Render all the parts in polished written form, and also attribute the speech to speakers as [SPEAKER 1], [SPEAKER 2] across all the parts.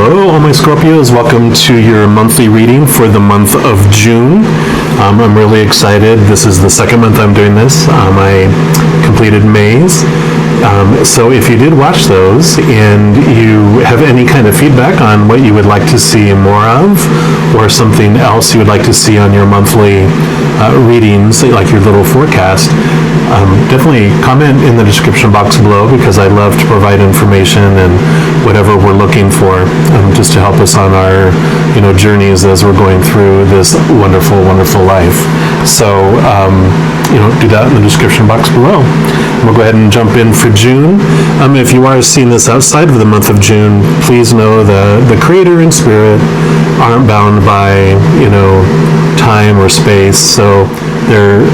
[SPEAKER 1] Hello, all my Scorpios. Welcome to your monthly reading for the month of June. I'm really excited. This is the second month I'm doing this. I completed May's. So if you did watch those and you have any kind of feedback on what you would like to see more of, or something else you would like to see on your monthly readings, like your little forecast, definitely comment in the description box below, because I love to provide information and whatever we're looking for, just to help us on our journeys as we're going through this wonderful, wonderful life. So do that in the description box below. We'll go ahead and jump in for June. If you are seeing this outside of the month of June, please know that the Creator and Spirit aren't bound by time or space, so there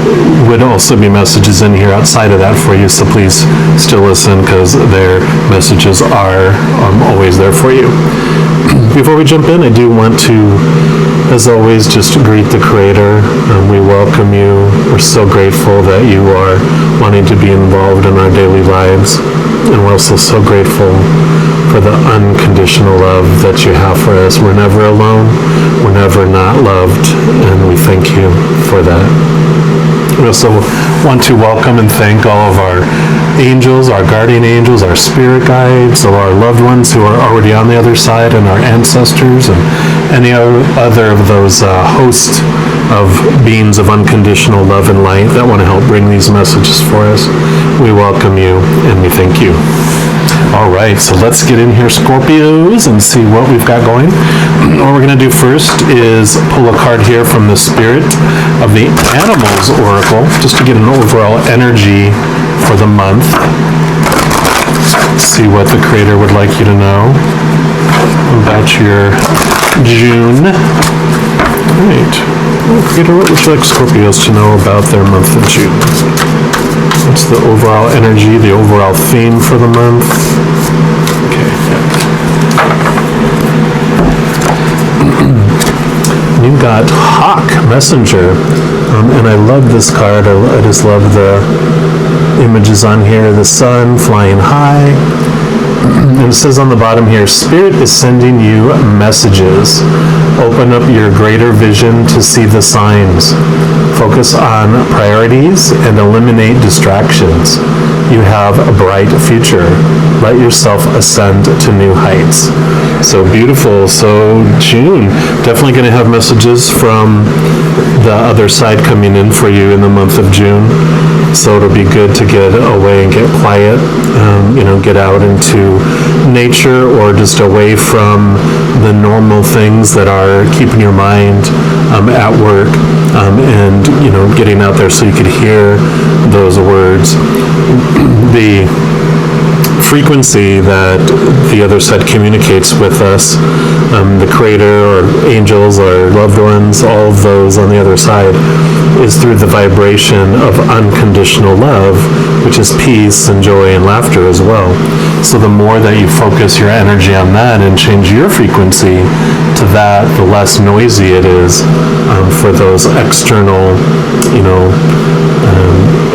[SPEAKER 1] would also be messages in here outside of that for you, so please still listen, because their messages are always there for you. Before we jump in, I do want to, as always, just greet the Creator. We welcome you. We're so grateful that you are wanting to be involved in our daily lives, and we're also so grateful for the unconditional love that you have for us. We're never alone. We're never not loved, and we thank you for that. We also want to welcome and thank all of our angels, our guardian angels, our spirit guides, or our loved ones who are already on the other side, and our ancestors, and any other of those host of beings of unconditional love and light that want to help bring these messages for us. We welcome you and we thank you. All right, so let's get in here, Scorpios, and see what we've got going. What we're going to do first is pull a card here from the Spirit of the Animals Oracle, just to get an overall energy for the month. See what the Creator would like you to know about your June. All right. Creator, what would you like Scorpios to know about their month of June? What's the overall energy, the overall theme for the month? Okay. You've got Hawk Messenger, and I love this card. I just love the images on here. The sun flying high. And it says on the bottom here, Spirit is sending you messages. Open up your greater vision to see the signs. Focus on priorities and eliminate distractions. You have a bright future. Let yourself ascend to new heights. So beautiful. So June, definitely going to have messages from the other side coming in for you in the month of June. So it'll be good to get away and get quiet, get out into nature, or just away from the normal things that are keeping your mind at work, and getting out there so you could hear those words. The frequency that the other side communicates with us, the Creator or angels or loved ones, all of those on the other side, is through the vibration of unconditional love, which is peace and joy and laughter as well. So the more that you focus your energy on that and change your frequency to that, the less noisy it is for those external,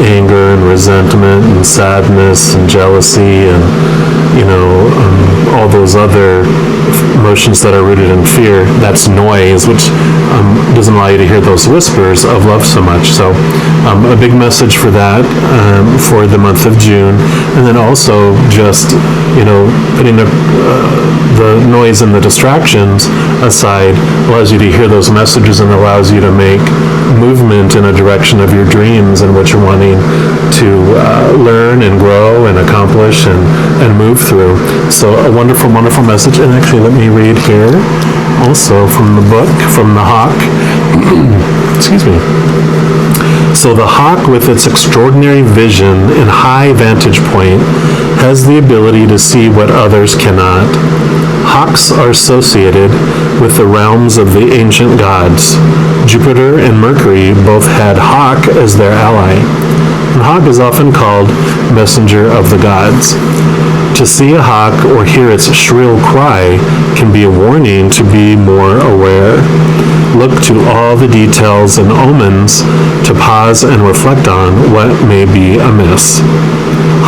[SPEAKER 1] anger and resentment and sadness and jealousy and all those other emotions that are rooted in fear. That's noise, which doesn't allow you to hear those whispers of love so much. So a big message for that for the month of June. And then also just putting the noise and the distractions aside allows you to hear those messages, and allows you to make movement in a direction of your dreams and what you're wanting to learn and grow and accomplish and move through. So a wonderful, wonderful message. And actually, let me read here also from the book, from the Hawk. Excuse me. So the hawk, with its extraordinary vision and high vantage point, has the ability to see what others cannot. Hawks are associated with the realms of the ancient gods. Jupiter and Mercury both had Hawk as their ally. And Hawk is often called messenger of the gods. To see a hawk or hear its shrill cry can be a warning to be more aware. Look to all the details and omens to pause and reflect on what may be amiss.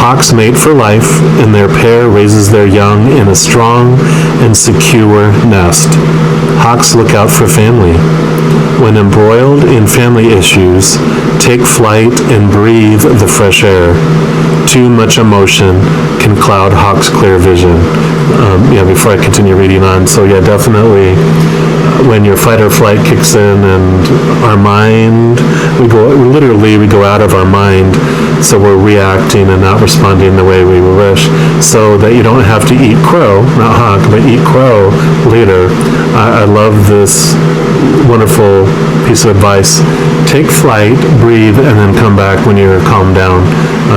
[SPEAKER 1] Hawks mate for life, and their pair raises their young in a strong and secure nest. Hawks look out for family. When embroiled in family issues, take flight and breathe the fresh air. Too much emotion can cloud hawks' clear vision. Before I continue reading on, so yeah, definitely when your fight or flight kicks in and our mind, we go out of our mind, so we're reacting and not responding the way we wish, so that you don't have to eat crow, not hawk, but eat crow later. I love this wonderful piece of advice. Take flight, breathe, and then come back when you're calmed down.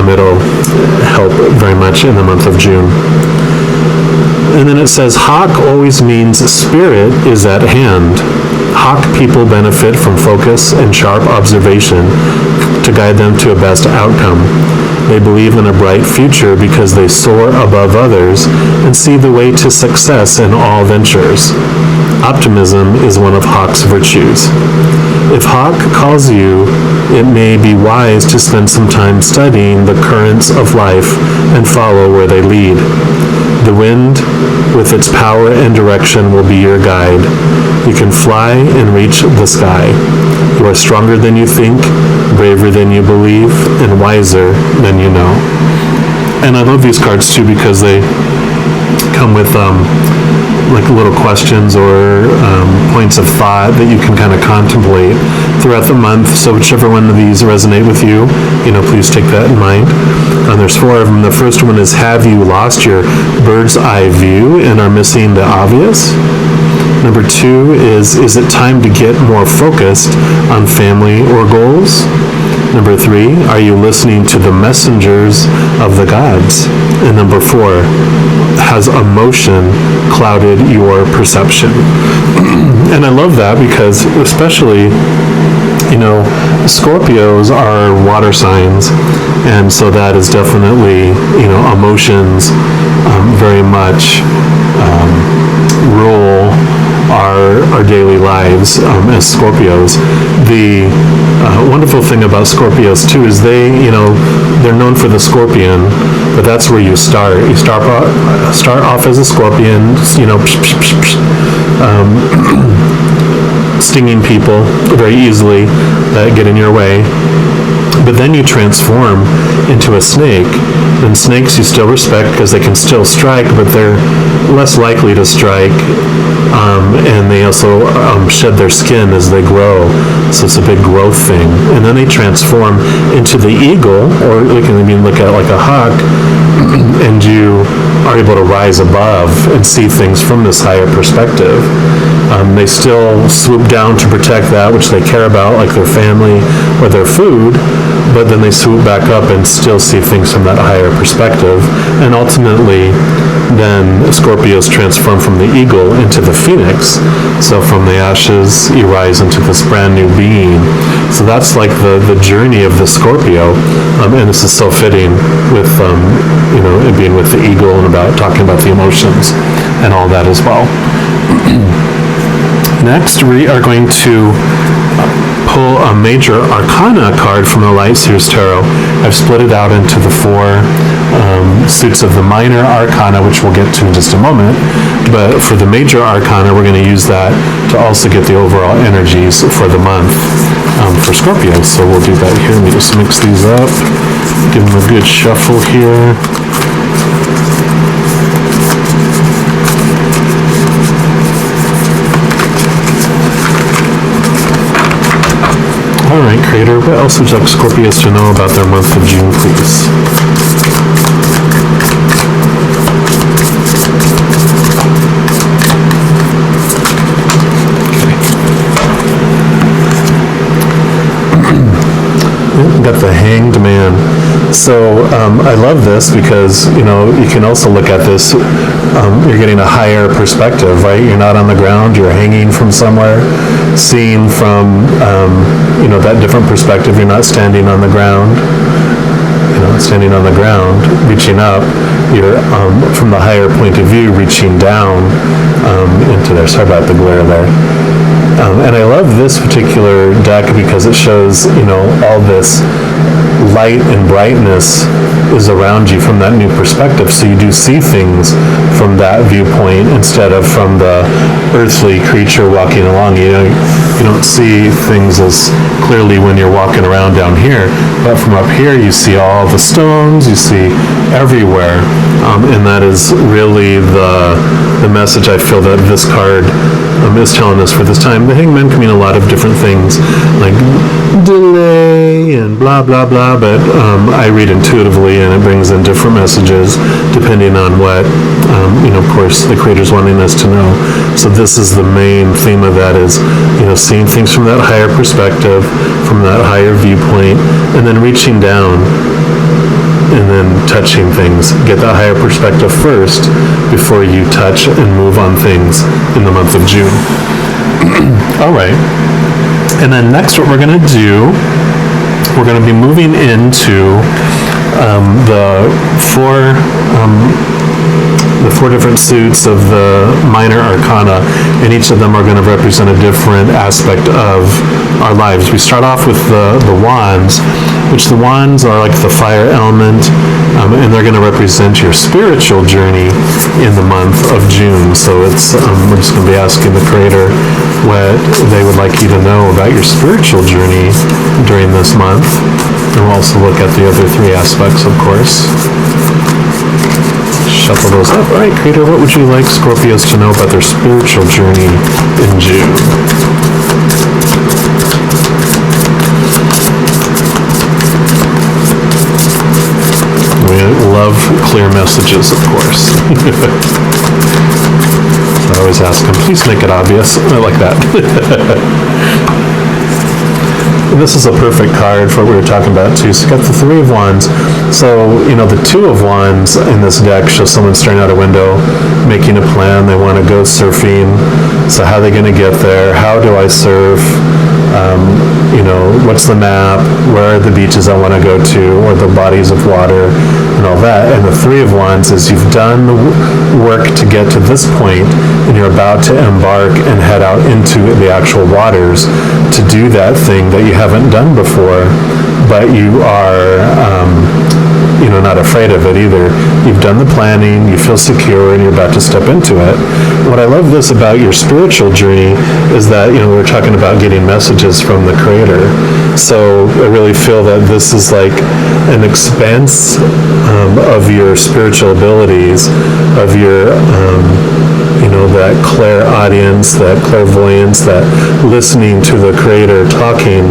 [SPEAKER 1] It'll help very much in the month of June. And then it says, hawk always means spirit is at hand. Hawk people benefit from focus and sharp observation to guide them to a best outcome. They believe in a bright future because they soar above others and see the way to success in all ventures. Optimism is one of Hawk's virtues. If Hawk calls you, it may be wise to spend some time studying the currents of life and follow where they lead. The wind, with its power and direction, will be your guide. You can fly and reach the sky. You are stronger than you think, braver than you believe, and wiser than you know. And I love these cards too because they come with like little questions or points of thought that you can kind of contemplate throughout the month. So whichever one of these resonate with you, please take that in mind. There's 4 of them. The first one is, have you lost your bird's eye view and are missing the obvious? Number 2 is it time to get more focused on family or goals? Number 3, are you listening to the messengers of the gods? And number 4, has emotion clouded your perception? And I love that because especially, Scorpios are water signs, and so that is definitely, emotions very much rule our daily lives as Scorpios. The wonderful thing about Scorpios too is they're known for the scorpion, but that's where you start. You start off as a scorpion, stinging people very easily that get in your way. But then you transform into a snake. And snakes you still respect because they can still strike, but they're less likely to strike. And they also shed their skin as they grow. So it's a big growth thing. And then they transform into the eagle, or we can even look at it like a hawk, and you are able to rise above and see things from this higher perspective. They still swoop down to protect that which they care about, like their family or their food, but then they swoop back up and still see things from that higher perspective. And ultimately, then Scorpios transform from the eagle into the phoenix. So from the ashes, you rise into this brand new being. So that's like the journey of the Scorpio. And this is so fitting with, it being with the eagle and talking about the emotions and all that as well. Next, we are going to pull a major arcana card from the Light Seers Tarot. I've split it out into the 4 suits of the minor arcana, which we'll get to in just a moment. But for the major arcana, we're going to use that to also get the overall energies for the month for Scorpio. So we'll do that here. Let me just mix these up, give them a good shuffle here. All right, Creator, what else would you like Scorpios to know about their month of June, please? Got the Hanged Man. So I love this because, you can also look at this, you're getting a higher perspective, right? You're not on the ground, you're hanging from somewhere, seeing from, that different perspective. You're not standing on the ground, standing on the ground, reaching up. You're from the higher point of view, reaching down into there. Sorry about the glare there. And I love this particular deck because it shows, all this light and brightness is around you from that new perspective. So you do see things from that viewpoint instead of from the earthly creature walking along. You don't see things as clearly when you're walking around down here, but from up here you see all the stones, you see everywhere. And that is really the message I feel that this card is telling us for this time. The Hangman can mean a lot of different things, like delay and blah, blah, blah, but I read intuitively and it brings in different messages depending on what, of course, the Creator's wanting us to know. So this is the main theme of that is, seeing things from that higher perspective, from that higher viewpoint, and then reaching down and then touching things. Get that higher perspective first before you touch and move on things in the month of June. All right. And then next what we're going to do, we're going to be moving into the four different suits of the minor arcana, and each of them are going to represent a different aspect of our lives. We start off with the wands, which the wands are like the fire element, and they're going to represent your spiritual journey in the month of June. So it's we're just going to be asking the Creator what they would like you to know about your spiritual journey during this month. And we'll also look at the other three aspects, of course. Shuffle those up. All right, Creator, what would you like Scorpios to know about their spiritual journey in June? We love clear messages, of course. So I always ask them, please make it obvious. I like that. This is a perfect card for what we were talking about too. So you got the Three of Wands. So, the Two of Wands in this deck shows someone staring out a window, making a plan. They want to go surfing. So how are they going to get there? How do I surf? What's the map? Where are the beaches I want to go to? Or the bodies of water and all that. And the Three of Wands is you've done the work to get to this point and you're about to embark and head out into the actual waters to do that thing that you haven't done before, but you are not afraid of it either. You've done the planning, you feel secure, and you're about to step into it. What I love this about your spiritual journey is that, we were talking about getting messages from the Creator. So I really feel that this is like an expanse of your spiritual abilities, of your that clairaudience, that clairvoyance, that listening to the Creator, talking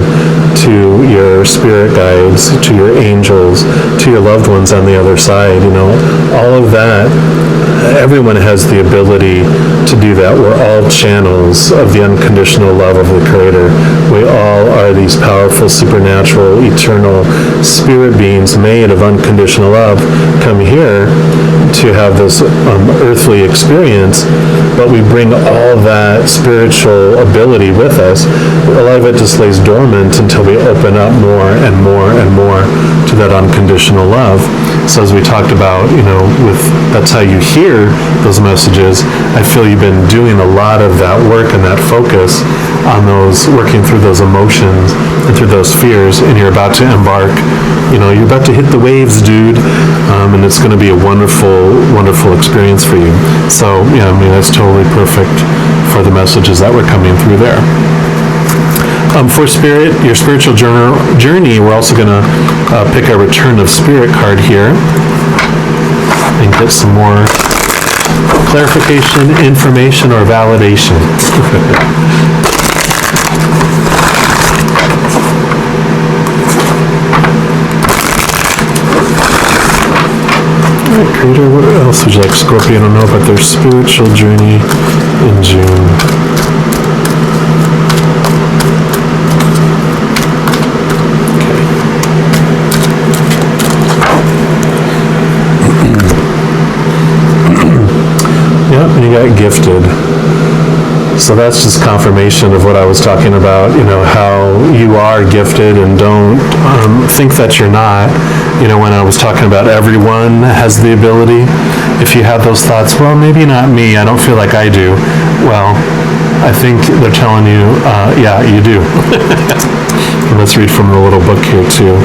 [SPEAKER 1] to your spirit guides, to your angels, to your loved ones on the other side. All of that, everyone has the ability to do that. We're all channels of the unconditional love of the Creator. We all are these powerful, supernatural, eternal spirit beings made of unconditional love, come here to have this earthly experience, but we bring all that spiritual ability with us. A lot of it just lays dormant until we open up more and more and more to that unconditional love. So as we talked about, that's how you hear those messages. I feel you've been doing a lot of that work and that focus on those, working through those emotions and through those fears, and you're about to embark. You're about to hit the waves, dude, and it's going to be a wonderful, wonderful experience for you. So, that's totally perfect for the messages that were coming through there. For your spiritual journey, we're also going to pick a Return of Spirit card here and get some more clarification, information, or validation. All right, Creator, what else would you like Scorpio to know about their spiritual journey in June? And you got gifted. So that's just confirmation of what I was talking about, how you are gifted, and don't think that you're not. When I was talking about everyone has the ability, if you have those thoughts, well, maybe not me, I don't feel like I do. Well, I think they're telling you, yeah, you do. Let's read from the little book here too.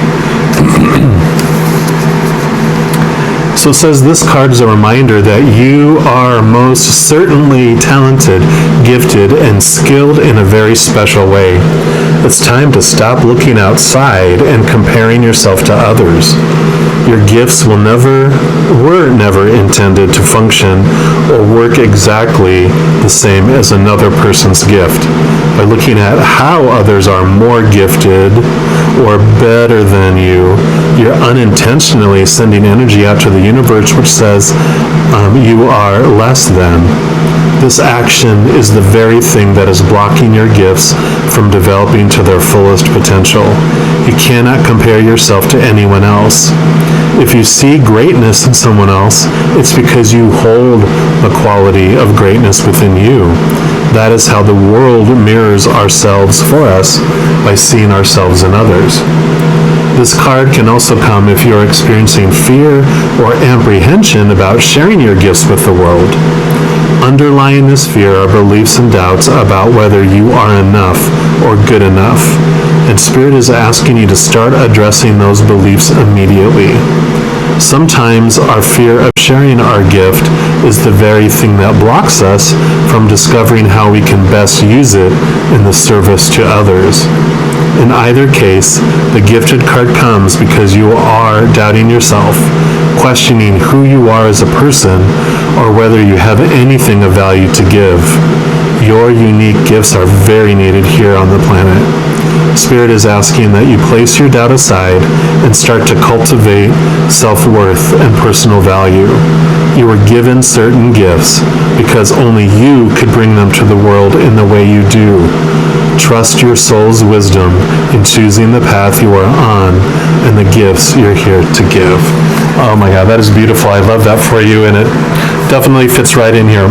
[SPEAKER 1] So it says this card is a reminder that you are most certainly talented, gifted, and skilled in a very special way. It's time to stop looking outside and comparing yourself to others. Your gifts were never intended to function or work exactly the same as another person's gift. By looking at how others are more gifted or better than you, you're unintentionally sending energy out to the universe which says you are less than. This action is the very thing that is blocking your gifts from developing to their fullest potential. You cannot compare yourself to anyone else. If you see greatness in someone else, it's because you hold the quality of greatness within you. That is how the world mirrors ourselves for us, by seeing ourselves in others. This card can also come if you're experiencing fear or apprehension about sharing your gifts with the world. Underlying this fear are beliefs and doubts about whether you are enough or good enough, and Spirit is asking you to start addressing those beliefs immediately. Sometimes our fear of sharing our gift is the very thing that blocks us from discovering how we can best use it in the service to others. In either case, the gifted card comes because you are doubting yourself, questioning who you are as a person, or whether you have anything of value to give. Your unique gifts are very needed here on the planet. Spirit is asking that you place your doubt aside and start to cultivate self-worth and personal value. You were given certain gifts because only you could bring them to the world in the way you do. Trust your soul's wisdom in choosing the path you are on and the gifts you're here to give. Oh my God, that is beautiful. I love that for you, and it definitely fits right in here.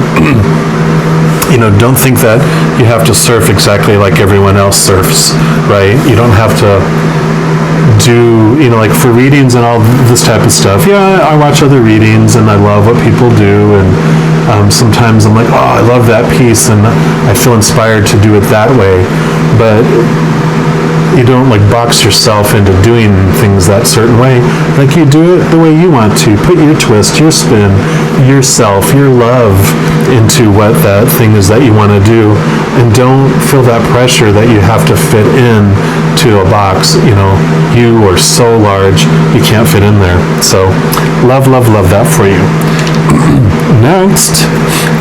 [SPEAKER 1] Don't think that you have to surf exactly like everyone else surfs, right? You don't have to do, like for readings and all this type of stuff. Yeah, I watch other readings and I love what people do, and sometimes I'm like, oh, I love that piece and I feel inspired to do it that way. But you don't box yourself into doing things that certain way. You do it the way you want to. Put your twist, your spin, yourself, your love into what that thing is that you want to do, and don't feel that pressure that you have to fit in to a box. You are so large, you can't fit in there. So love that for you. Next,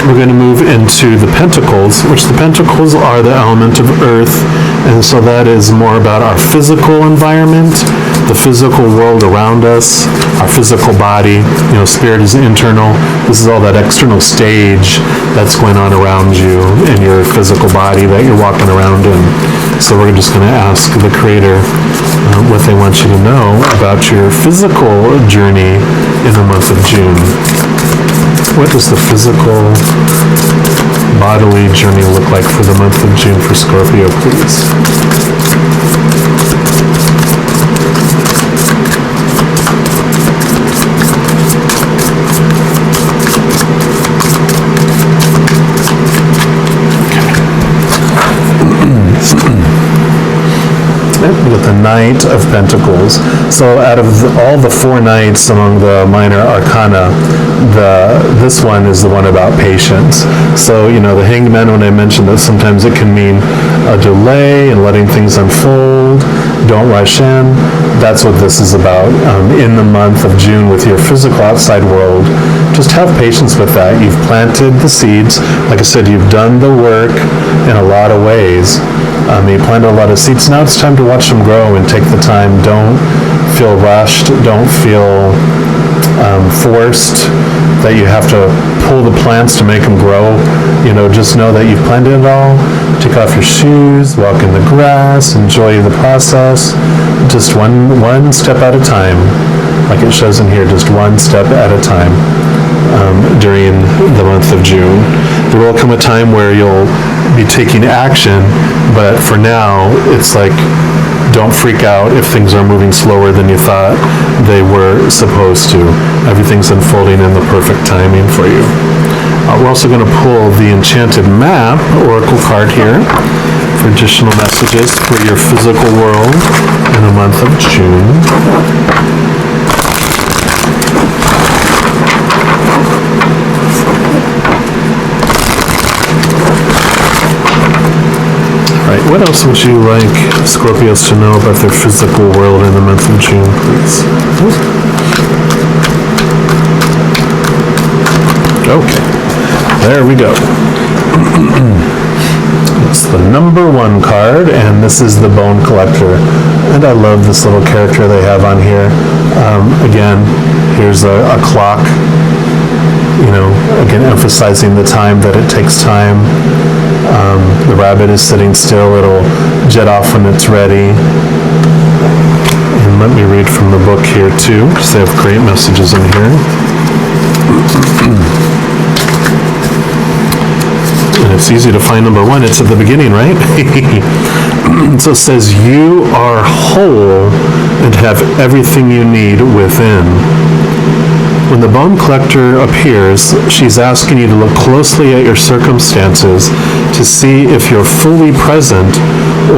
[SPEAKER 1] we're going to move into the Pentacles, which the Pentacles are the element of earth, and so that is more about our physical environment, the physical world around us, our physical body. Spirit is internal. This is all that external stage that's going on around you in your physical body that you're walking around in. So we're just going to ask the Creator what they want you to know about your physical journey in the month of June. What does the physical bodily journey look like for the month of June for Scorpio, please? With the Knight of Pentacles. So out of all the 4 knights among the minor arcana, this one is the one about patience. So, the Hanged Man, when I mentioned that sometimes it can mean a delay and letting things unfold, don't rush in. That's what this is about. In the month of June with your physical outside world, just have patience with that. You've planted the seeds. Like I said, you've done the work in a lot of ways. You planted a lot of seeds. Now it's time to watch them grow and take the time. Don't feel rushed. Don't feel forced that you have to pull the plants to make them grow. Just know that you've planted it all. Take off your shoes, walk in the grass, enjoy the process. Just one step at a time, like it shows in here, just one step at a time during the month of June. There will come a time where you'll be taking action, but for now, it's don't freak out if things are moving slower than you thought they were supposed to. Everything's unfolding in the perfect timing for you. We're also going to pull the Enchanted Map Oracle card here for additional messages for your physical world in the month of June. Right, what else would you like Scorpios to know about their physical world in the month of June, please? Okay, there we go. It's the number 1 card, and this is the Bone Collector. And I love this little character they have on here. Again, here's a clock, again, emphasizing the time, that it takes time. The rabbit is sitting still. It'll jet off when it's ready. And let me read from the book here too, because they have great messages in here. And it's easy to find number 1. It's at the beginning, right? So it says, you are whole and have everything you need within. When the Bone Collector appears, she's asking you to look closely at your circumstances to see if you're fully present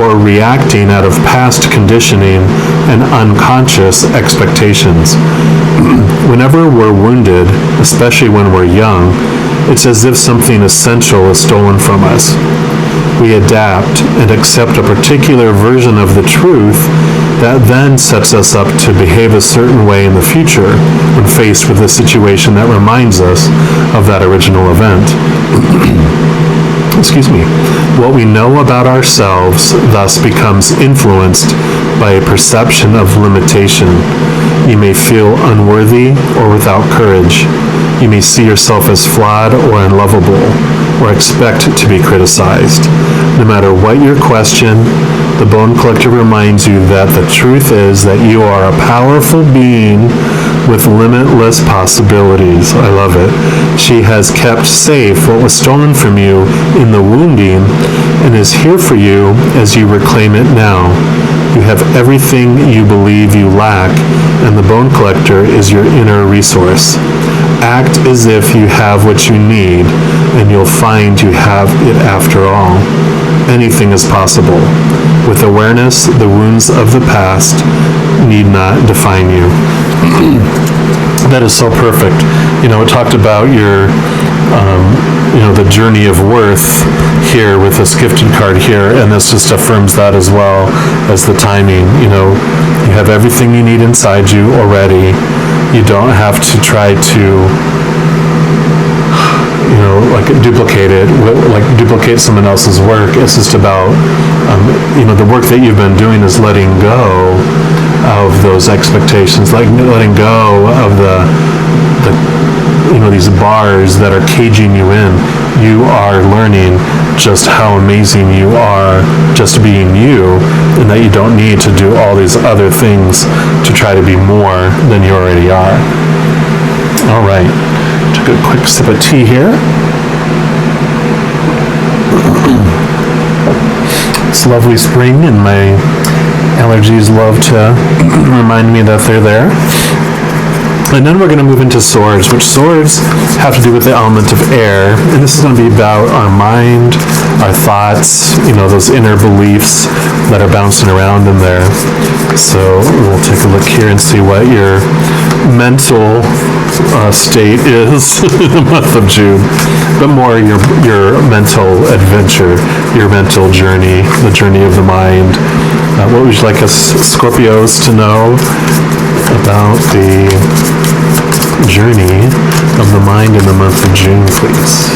[SPEAKER 1] or reacting out of past conditioning and unconscious expectations. Whenever we're wounded, especially when we're young, it's as if something essential is stolen from us. We adapt and accept a particular version of the truth that then sets us up to behave a certain way in the future when faced with a situation that reminds us of that original event. Excuse me. What we know about ourselves thus becomes influenced by a perception of limitation. You may feel unworthy or without courage. You may see yourself as flawed or unlovable, or expect to be criticized. No matter what your question, the Bone Collector reminds you that the truth is that you are a powerful being with limitless possibilities. I love it. She has kept safe what was stolen from you in the wounding and is here for you as you reclaim it now. You have everything you believe you lack, and the Bone Collector is your inner resource. Act as if you have what you need, and you'll find you have it after all. Anything is possible. With awareness, the wounds of the past need not define you. That is so perfect. It talked about your, the journey of worth here with this gifted card here, and this just affirms that as well as the timing. You have everything you need inside you already. You don't have to try to, duplicate it, duplicate someone else's work. It's just about, the work that you've been doing is letting go of those expectations, letting go of the these bars that are caging you in. You are learning just how amazing you are just being you, and that you don't need to do all these other things to try to be more than you already are. All right, took a quick sip of tea here. It's lovely spring, and my allergies love to remind me that they're there. And then we're going to move into swords, which swords have to do with the element of air. And this is going to be about our mind, our thoughts, those inner beliefs that are bouncing around in there. So we'll take a look here and see what your mental state is in the month of June, but more your mental adventure, your mental journey, the journey of the mind. What would you like us Scorpios to know about the journey of the mind in the month of June, please?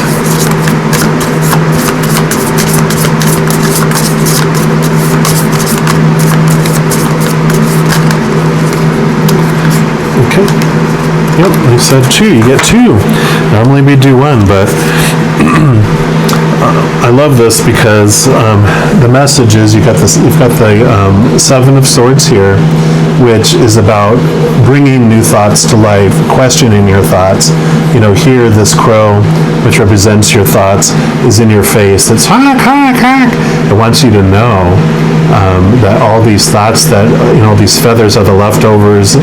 [SPEAKER 1] Okay. Yep, we said 2. You get 2. Normally we do 1, but I love this because the message is you've got the 7 of Swords here, which is about bringing new thoughts to life, questioning your thoughts. Here, this crow, which represents your thoughts, is in your face. It's honk, honk, honk. It wants you to know that all these thoughts, that these feathers are the leftovers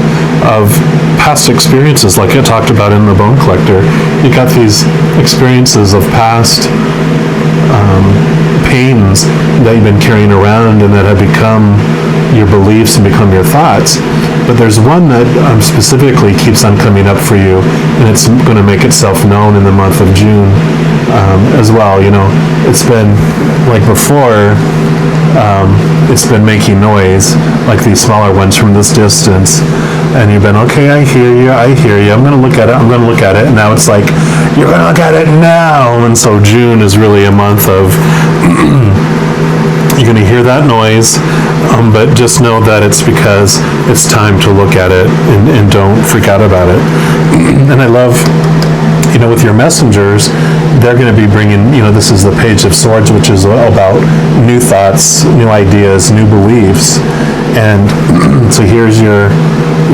[SPEAKER 1] of past experiences, like I talked about in the Bone Collector. You got these experiences of past pains that you've been carrying around and that have become your beliefs and become your thoughts. But there's one that specifically keeps on coming up for you, and it's going to make itself known in the month of June as well. It's been like before. It's been making noise, like these smaller ones from this distance, and you've been, okay, I hear you, I'm going to look at it, and now it's like, you're going to look at it now. And so June is really a month of you're going to hear that noise, but just know that it's because it's time to look at it, and don't freak out about it. And I love, with your messengers, they're going to be bringing, this is the Page of Swords, which is about new thoughts, new ideas, new beliefs. And so here's your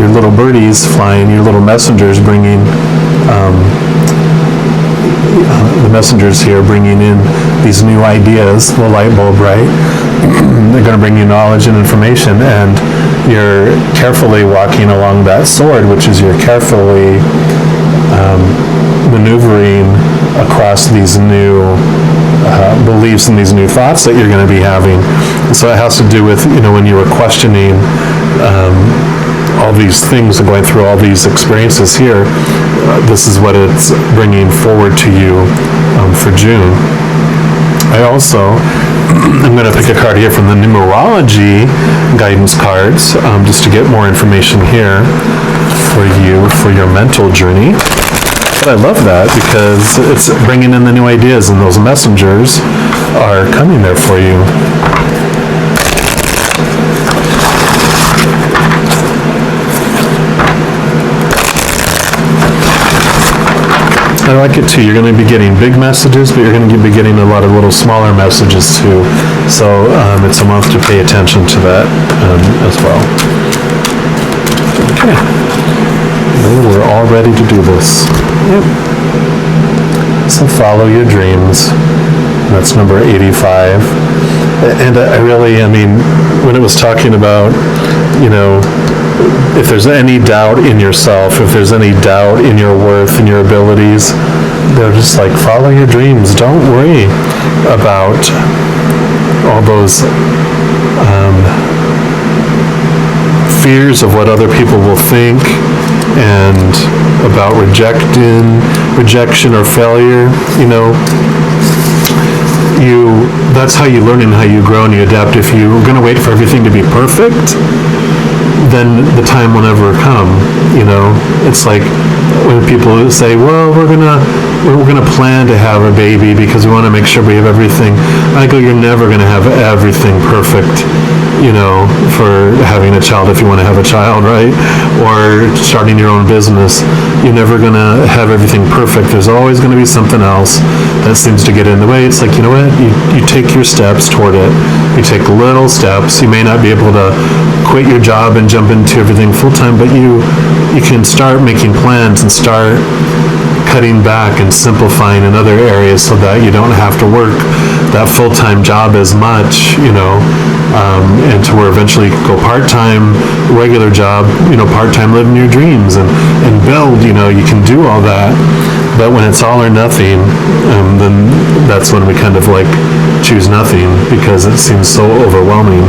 [SPEAKER 1] little birdies flying, your little messengers bringing, the messengers here bringing in these new ideas, the light bulb, right? They're going to bring you knowledge and information, and you're carefully walking along that sword, which is you're carefully maneuvering across these new beliefs and these new thoughts that you're going to be having. And so it has to do with, when you were questioning all these things and going through all these experiences here, this is what it's bringing forward to you for June. I also, I'm going to pick a card here from the numerology guidance cards, just to get more information here for you, for your mental journey. But I love that because it's bringing in the new ideas, and those messengers are coming there for you. I like it too. You're going to be getting big messages, but you're going to be getting a lot of little smaller messages too. So it's a month to pay attention to that as well. Okay. We're all ready to do this. Yep. So follow your dreams. That's number 85. And I mean, when it was talking about, if there's any doubt in yourself, if there's any doubt in your worth and your abilities, they're just like, follow your dreams. Don't worry about all those fears of what other people will think, and about rejection or failure. That's how you learn and how you grow and you adapt. If you're going to wait for everything to be perfect, then the time will never come. It's like when people say, well, we're gonna plan to have a baby because we want to make sure we have everything. I go, you're never going to have everything perfect, for having a child, if you want to have a child, right? Or starting your own business. You're never going to have everything perfect. There's always going to be something else that seems to get in the way. It's like, you know what? You take your steps toward it. You take little steps. You may not be able to quit your job and jump into everything full time, but you can start making plans and start cutting back and simplifying in other areas so that you don't have to work that full-time job as much, and to where eventually you go part-time, regular job, part-time, living your dreams and build, you can do all that. But when it's all or nothing, then that's when we kind of like choose nothing because it seems so overwhelming.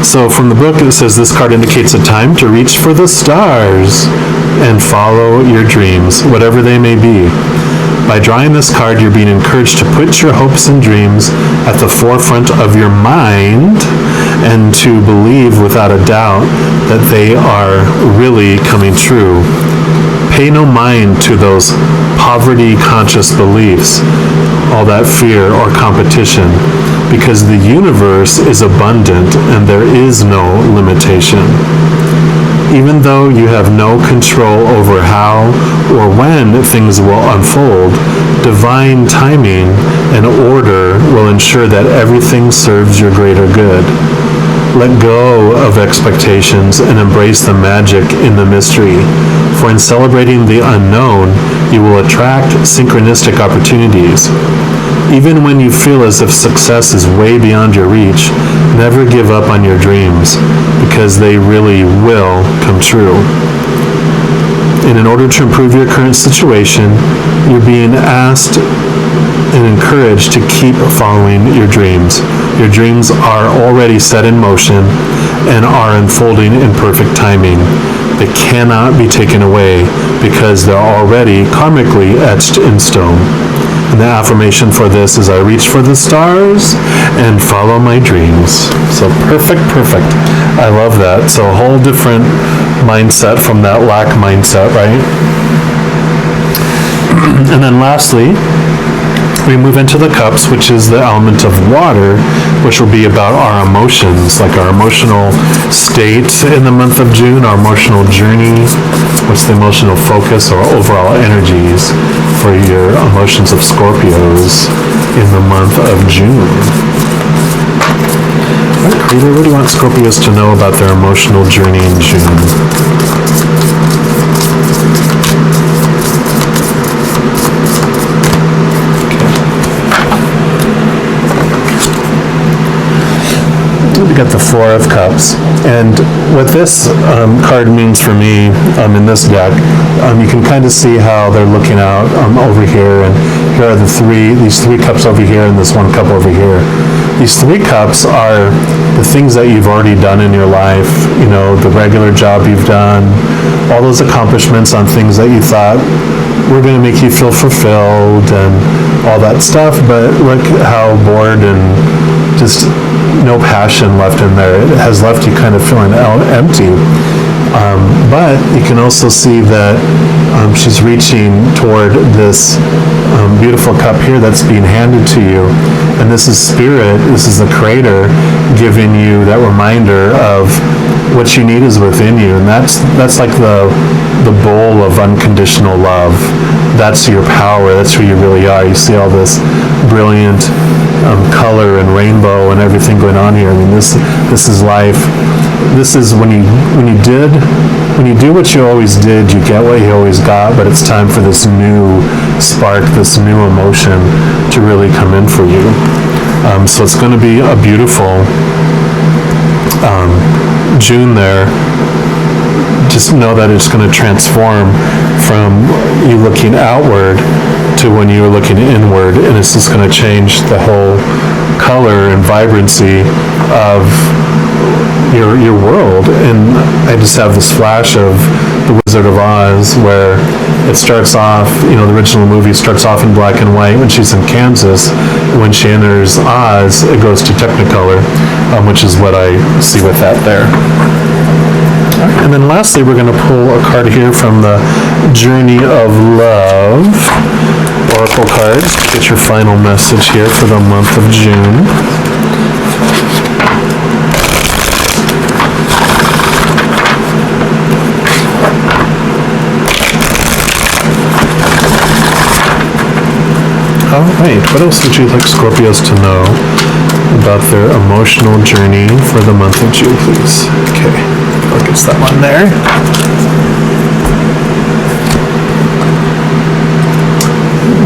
[SPEAKER 1] So from the book, it says this card indicates a time to reach for the stars and follow your dreams, whatever they may be. By drawing this card, you're being encouraged to put your hopes and dreams at the forefront of your mind and to believe without a doubt that they are really coming true. Pay no mind to those poverty-conscious beliefs, all that fear or competition, because the universe is abundant and there is no limitation. Even though you have no control over how or when things will unfold, divine timing and order will ensure that everything serves your greater good. Let go of expectations and embrace the magic in the mystery. For in celebrating the unknown, you will attract synchronistic opportunities. Even when you feel as if success is way beyond your reach, never give up on your dreams, because they really will come true. And in order to improve your current situation, you're being asked and encouraged to keep following your dreams. Your dreams are already set in motion and are unfolding in perfect timing. They cannot be taken away because they're already karmically etched in stone. And the affirmation for this is, I reach for the stars and follow my dreams. So perfect. I love that. So a whole different mindset from that lack mindset, right? And then lastly, we move into the cups, which is the element of water, which will be about our emotions, like our emotional state in the month of June, our emotional journey, what's the emotional focus or overall energies for your emotions of Scorpios in the month of June. All right, Creator, what do you want Scorpios to know about their emotional journey in June? We got the Four of Cups, and what this card means for me in this deck, you can kind of see how they're looking out over here, and here are these three cups over here and this one cup over here. These three cups are the things that you've already done in your life, you know, the regular job you've done, all those accomplishments on things that you thought were going to make you feel fulfilled and all that stuff, but look how bored and just no passion left in there. It has left you kind of feeling empty. But you can also see that she's reaching toward this beautiful cup here that's being handed to you. And this is Spirit, this is the Creator giving you that reminder of what you need is within you. And that's like the bowl of unconditional love. That's your power. That's who you really are. You see all this brilliant color and rainbow and everything going on here. I mean, this is life. This is when you do what you always did, you get what you always got, but it's time for this new spark, this new emotion to really come in for you. So it's going to be a beautiful June there. Just know that it's going to transform from you looking outward to when you're looking inward, and it's just going to change the whole color and vibrancy of your world. And I just have this flash of The Wizard of Oz, where it starts off, you know, the original movie starts off in black and white when she's in Kansas. When she enters Oz, it goes to Technicolor, which is what I see with that there. And then lastly, we're going to pull a card here from the Journey of Love Oracle cards to get your final message here for the month of June. All right, what else would you like Scorpios to know about their emotional journey for the month of June, please? Okay, focus that one there.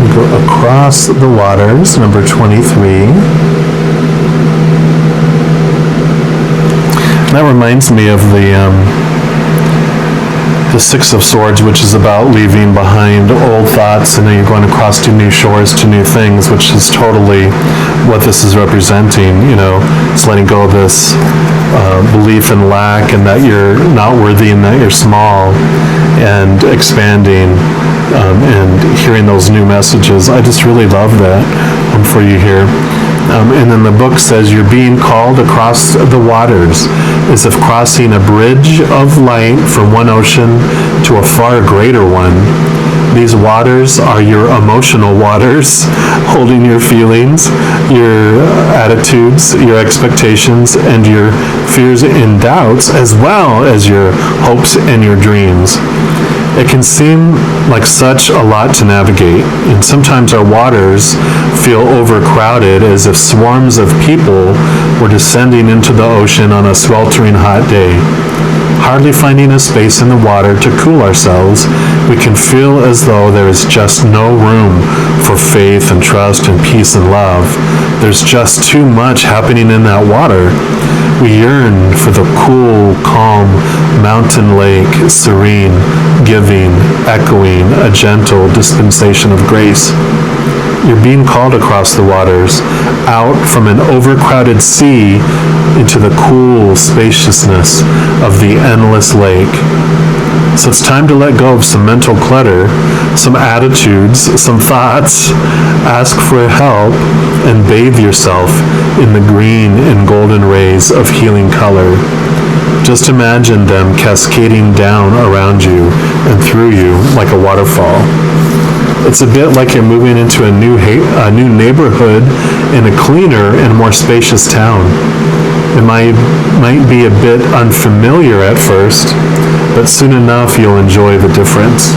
[SPEAKER 1] We go across the waters, number 23. And that reminds me of the Six of Swords, which is about leaving behind old thoughts, and then you're going across to new shores, to new things, which is totally what this is representing. You know, it's letting go of this belief in lack and that you're not worthy and that you're small, and expanding and hearing those new messages. I just really love that for you here. And then the book says you're being called across the waters as if crossing a bridge of light from one ocean to a far greater one. These waters are your emotional waters, holding your feelings, your attitudes, your expectations, and your fears and doubts, as well as your hopes and your dreams. It can seem like such a lot to navigate, and sometimes our waters feel overcrowded, as if swarms of people we're descending into the ocean on a sweltering hot day. Hardly finding a space in the water to cool ourselves, we can feel as though there is just no room for faith and trust and peace and love. There's just too much happening in that water. We yearn for the cool, calm mountain lake, serene, giving, echoing, a gentle dispensation of grace. You're being called across the waters, out from an overcrowded sea into the cool spaciousness of the endless lake. So it's time to let go of some mental clutter, some attitudes, some thoughts. Ask for help and bathe yourself in the green and golden rays of healing color. Just imagine them cascading down around you and through you like a waterfall. It's a bit like you're moving into a new neighborhood in a cleaner and more spacious town. It might be a bit unfamiliar at first, but soon enough you'll enjoy the difference.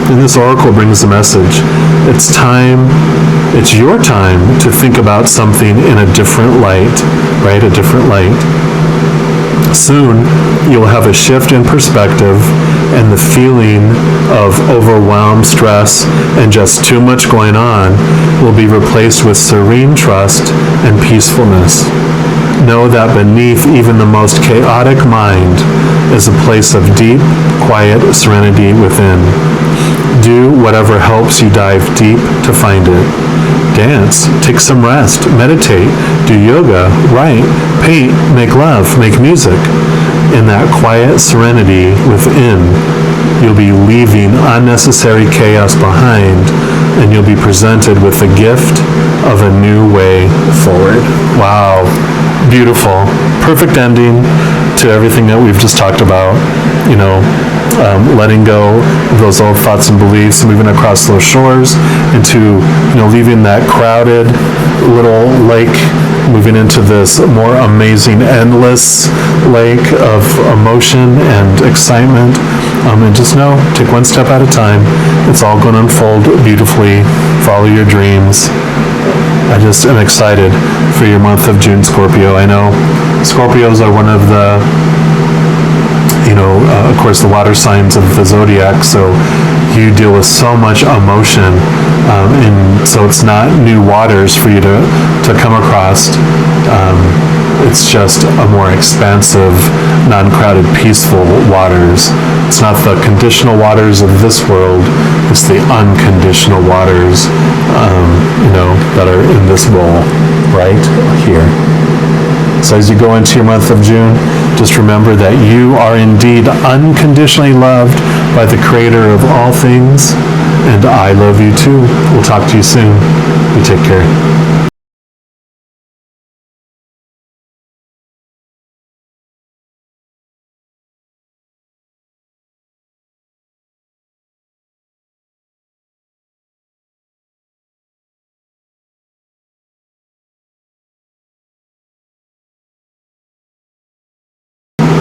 [SPEAKER 1] And this oracle brings the message. It's your time to think about something in a different light, right? A different light. Soon, you'll have a shift in perspective, and the feeling of overwhelmed stress and just too much going on will be replaced with serene trust and peacefulness. Know that beneath even the most chaotic mind is a place of deep, quiet serenity within. Do whatever helps you dive deep to find it. Dance, take some rest, meditate, do yoga, write, paint, make love, make music. In that quiet serenity within, you'll be leaving unnecessary chaos behind, and you'll be presented with the gift of a new way forward. Wow, beautiful. Perfect ending to everything that we've just talked about. Letting go of those old thoughts and beliefs, moving across those shores into, leaving that crowded little lake, moving into this more amazing, endless lake of emotion and excitement. And just know, take one step at a time. It's all going to unfold beautifully. Follow your dreams. I just am excited for your month of June, Scorpio. I know Scorpios are one of the of course, the water signs of the zodiac, so you deal with so much emotion, and so it's not new waters for you to come across. It's just a more expansive, non-crowded, peaceful waters. It's not the conditional waters of this world, it's the unconditional waters, that are in this bowl, right here. So as you go into your month of June, just remember that you are indeed unconditionally loved by the Creator of all things, and I love you too. We'll talk to you soon. You take care.